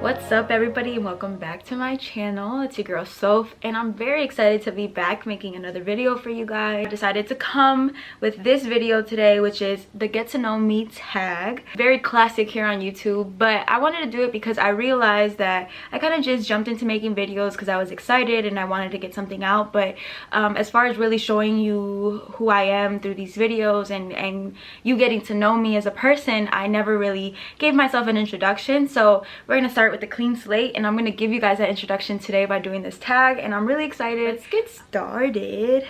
What's up everybody, and welcome back to my channel. It's your girl Soph, and I'm very excited to be back making another video for you guys. I decided to come with this video today, which is the get to know me tag. Very classic here on YouTube, but I wanted to do it because I realized that I kind of just jumped into making videos because I was excited and I wanted to get something out. But as far as really showing you who I am through these videos and you getting to know me as a person, I never really gave myself an introduction. So we're gonna start with a clean slate, and I'm gonna give you guys that introduction today by doing this tag, and I'm really excited. Let's get started.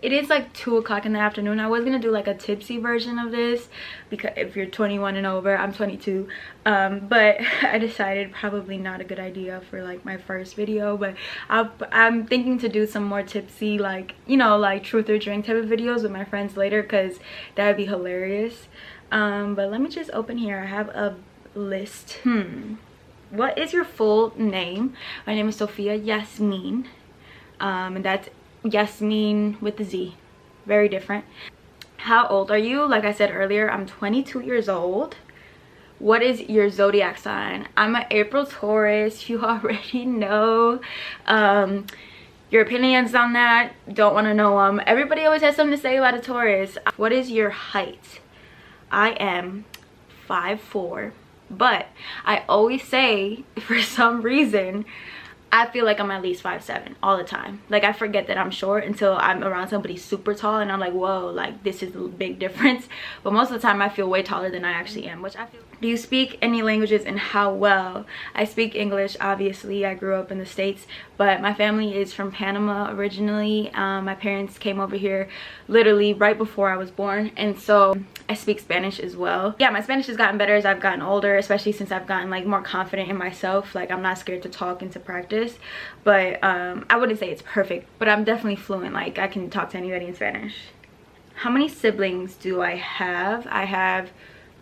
It is like 2 o'clock in the afternoon. I was gonna do like a tipsy version of this because if you're 21 and over, I'm 22, but I decided probably not a good idea for like my first video. But I'm thinking to do some more tipsy, like, you know, like truth or drink type of videos with my friends later, because that would be hilarious. But let me just open here. I have a list. What is your full name? My name is Sophia Yasmin, and that's Yasmin with a Z. Very different. How old are you? Like I said earlier, I'm 22 years old. What is your zodiac sign? I'm an April Taurus. You already know. Your opinions on that, don't want to know them. Everybody always has something to say about a Taurus. What is your height? I am 5'4". But I always say, for some reason, I feel like I'm at least 5'7" all the time. Like, I forget that I'm short until I'm around somebody super tall and I'm like, whoa, like this is a big difference. But most of the time I feel way taller than I actually am, which I feel. Do you speak any languages, and how well? I speak English, obviously. I grew up in the States, but my family is from Panama originally. My parents came over here literally right before I was born, and so I speak Spanish as well. Yeah, my Spanish has gotten better as I've gotten older, especially since I've gotten like more confident in myself. Like, I'm not scared to talk and to practice, but I wouldn't say it's perfect, but I'm definitely fluent. Like, I can talk to anybody in Spanish. How many siblings do I have? I have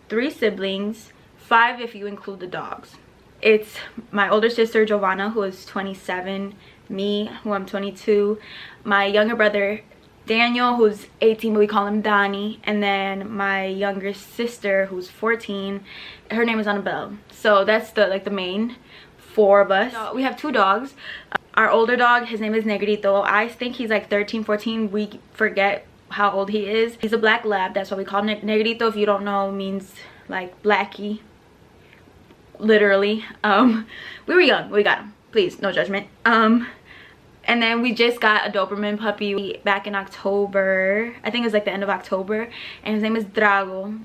3 siblings, 5 if you include the dogs. It's my older sister Giovanna, who is 27, me, who I'm 22, my younger brother Daniel, who's 18, but we call him Donnie, and then my younger sister, who's 14, her name is Annabelle. So that's the main 4 of us. So we have 2 dogs. Our older dog, his name is Negrito. I think he's like 13, 14. We forget how old he is. He's a black lab. That's why we call him Negrito. If you don't know, means like blackie, literally. We were young, we got him, please, no judgment. And then we just got a Doberman puppy back in October. I think it was like the end of October, and his name is Drago.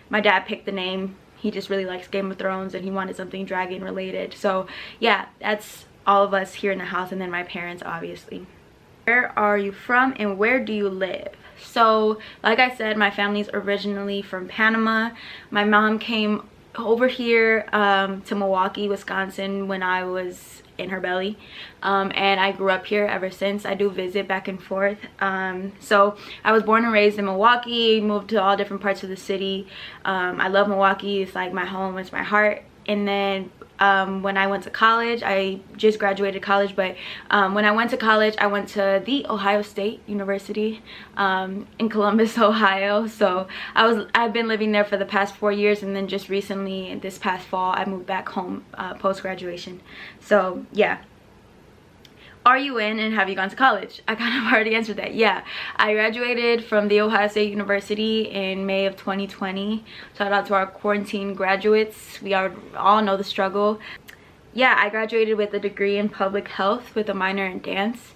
My dad picked the name. He just really likes Game of Thrones and he wanted something dragon related. So yeah, that's all of us here in the house, and then my parents, obviously. Where are you from and where do you live? So like I said, my family's originally from Panama. My mom came over here to Milwaukee, Wisconsin when I was in her belly, and I grew up here ever since. I do visit back and forth. So I was born and raised in Milwaukee, moved to all different parts of the city. I love Milwaukee. It's like my home, it's my heart. And then when I went to college, I just graduated college, but when I went to college, I went to the Ohio State University in Columbus, Ohio. So I've been living there for the past 4 years, and then just recently, this past fall, I moved back home post-graduation. So yeah. Are you in and have you gone to college? I kind of already answered that. Yeah, I graduated from the Ohio State University in May of 2020. Shout out to our quarantine graduates. We all know the struggle. Yeah, I graduated with a degree in public health with a minor in dance.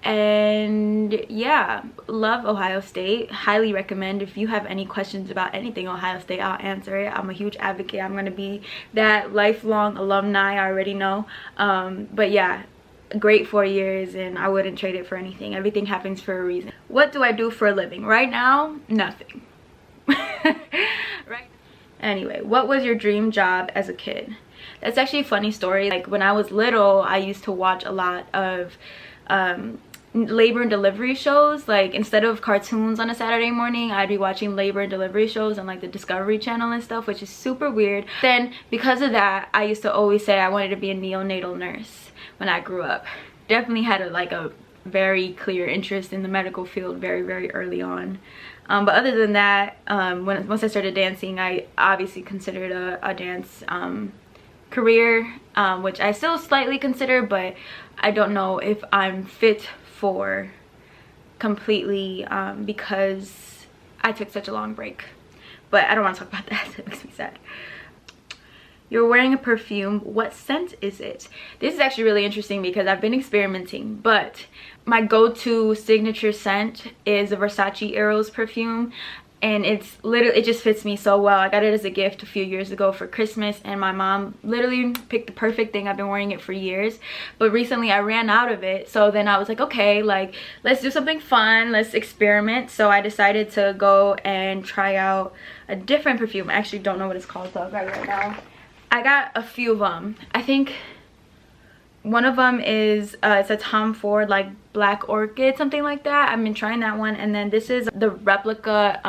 And yeah, love Ohio State. Highly recommend. If you have any questions about anything Ohio State, I'll answer it. I'm a huge advocate. I'm going to be that lifelong alumni, I already know. But yeah, great 4 years, and I wouldn't trade it for anything. Everything happens for a reason. What do I do for a living? Right now, nothing. Right. Anyway, what was your dream job as a kid? That's actually a funny story. Like, when I was little, I used to watch a lot of labor and delivery shows. Like, instead of cartoons on a Saturday morning, I'd be watching labor and delivery shows on like the Discovery Channel and stuff, which is super weird. Then because of that, I used to always say I wanted to be a neonatal nurse when I grew up. Definitely had a very clear interest in the medical field very, very early on. But other than that, once I started dancing, I obviously considered a dance career, which I still slightly consider, but I don't know if I'm fit for completely, because I took such a long break. But I don't want to talk about that. It makes me sad. You're wearing a perfume. What scent is it? This is actually really interesting because I've been experimenting, but my go-to signature scent is a Versace Eros perfume, and it's literally, it just fits me so well. I got it as a gift a few years ago for Christmas, and my mom literally picked the perfect thing. I've been wearing it for years, but recently I ran out of it. So then I was like, okay, like, let's do something fun, let's experiment. So I decided to go and try out a different perfume. I actually don't know what it's called though right now. I got a few of them. I think one of them is it's a Tom Ford, like Black Orchid, something like that. I've been trying that one. And then this is the replica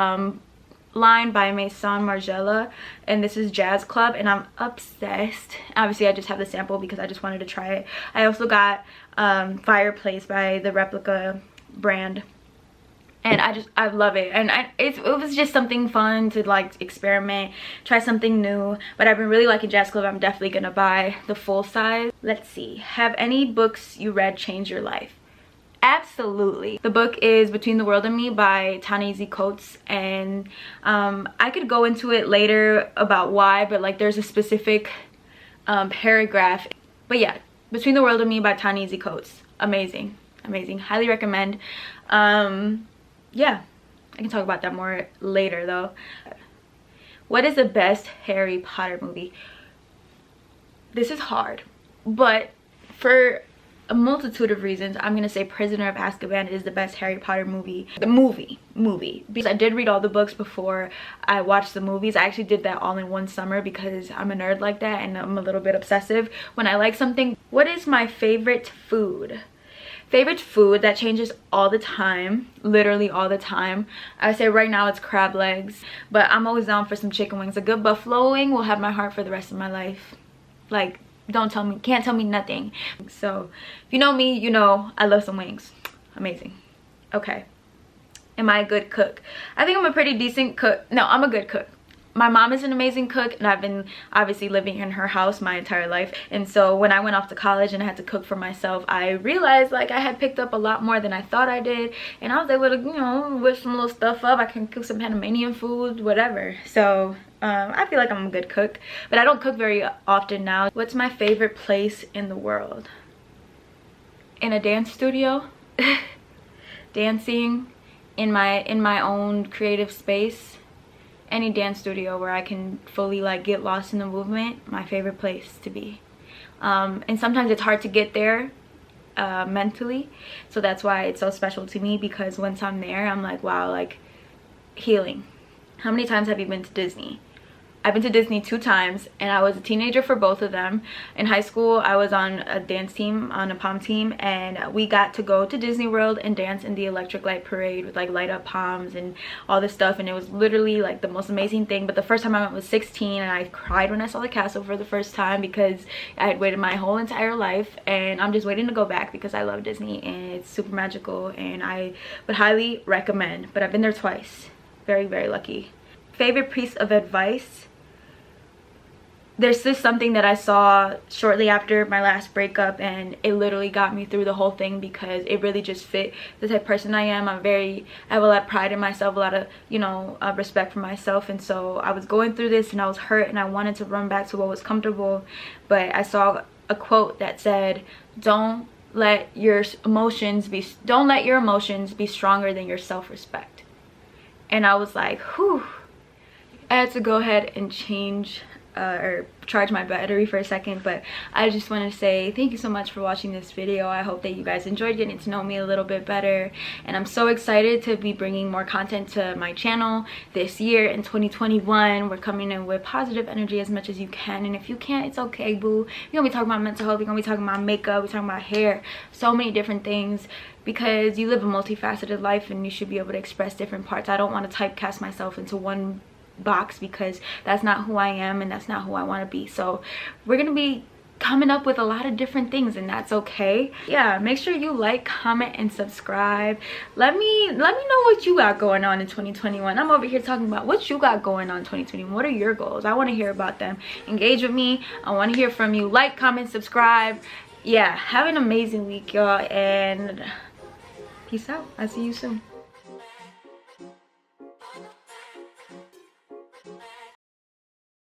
line by Maison Margiela, and this is Jazz Club, and I'm obsessed. Obviously I just have the sample because I just wanted to try it. I also got Fireplace by the replica brand, and I love it. And it was just something fun to like experiment, try something new. But I've been really liking Jazz Club. I'm definitely gonna buy the full size. Let's see, have any books you read changed your life? Absolutely. The book is Between the World and Me by Ta-Nehisi Coates, and I could go into it later about why, but like there's a specific paragraph. But yeah, Between the World and Me by Ta-Nehisi Coates. Amazing, amazing. Highly recommend. Yeah, I can talk about that more later though. What is the best Harry Potter movie? This is hard, but for a multitude of reasons, I'm gonna say Prisoner of Azkaban is the best Harry Potter movie. The movie because I did read all the books before I watched the movies. I actually did that all in one summer because I'm a nerd like that, and I'm a little bit obsessive when I like something. What is my favorite food? Favorite food that changes all the time, literally all the time. I say right now it's crab legs, but I'm always down for some chicken wings. A good buffalo wing will have my heart for the rest of my life. Like, don't tell me, can't tell me nothing. So if you know me, you know I love some wings. Amazing. Okay, am I a good cook? I think I'm a pretty decent cook. No, I'm a good cook. My mom is an amazing cook, and I've been obviously living in her house my entire life. And so when I went off to college and I had to cook for myself, I realized like I had picked up a lot more than I thought I did. And I was able to, you know, whip some little stuff up. I can cook some Panamanian food, whatever. So I feel like I'm a good cook, but I don't cook very often now. What's my favorite place in the world? In a dance studio. Dancing in my own creative space. Any dance studio where I can fully like get lost in the movement, my favorite place to be. And sometimes it's hard to get there mentally, so that's why it's so special to me, because once I'm there I'm like, wow, like healing. How many times have you been to Disney? I've been to Disney 2 times, and I was a teenager for both of them. In high school, I was on a dance team, on a pom team, and we got to go to Disney World and dance in the Electric Light Parade with like light up palms and all this stuff, and it was literally like the most amazing thing. But the first time I went was 16, and I cried when I saw the castle for the first time because I had waited my whole entire life, and I'm just waiting to go back because I love Disney and it's super magical, and I would highly recommend. But I've been there twice. Very, very lucky. Favorite piece of advice? There's just something that I saw shortly after my last breakup, and it literally got me through the whole thing because it really just fit the type of person I am. I have a lot of pride in myself, a lot of, you know, respect for myself. And so I was going through this and I was hurt and I wanted to run back to what was comfortable. But I saw a quote that said, don't let your emotions be stronger than your self-respect. And I was like, whew. I had to go ahead and change or charge my battery for a second, but I just want to say thank you so much for watching this video. I hope that you guys enjoyed getting to know me a little bit better, and I'm so excited to be bringing more content to my channel this year in 2021. We're coming in with positive energy as much as you can, and if you can't, it's okay, boo. We're gonna be talking about mental health, we're gonna be talking about makeup, we're talking about hair, so many different things, because you live a multifaceted life and you should be able to express different parts. I don't want to typecast myself into one box because that's not who I am and that's not who I want to be. So we're gonna be coming up with a lot of different things, and that's okay. Yeah, make sure you like, comment, and subscribe. Let me know what you got going on in 2021. I'm over here talking about what you got going on in 2021. What are your goals? I want to hear about them. Engage with me. I want to hear from you. Like, comment, subscribe. Yeah, have an amazing week, y'all, and peace out. I'll see you soon.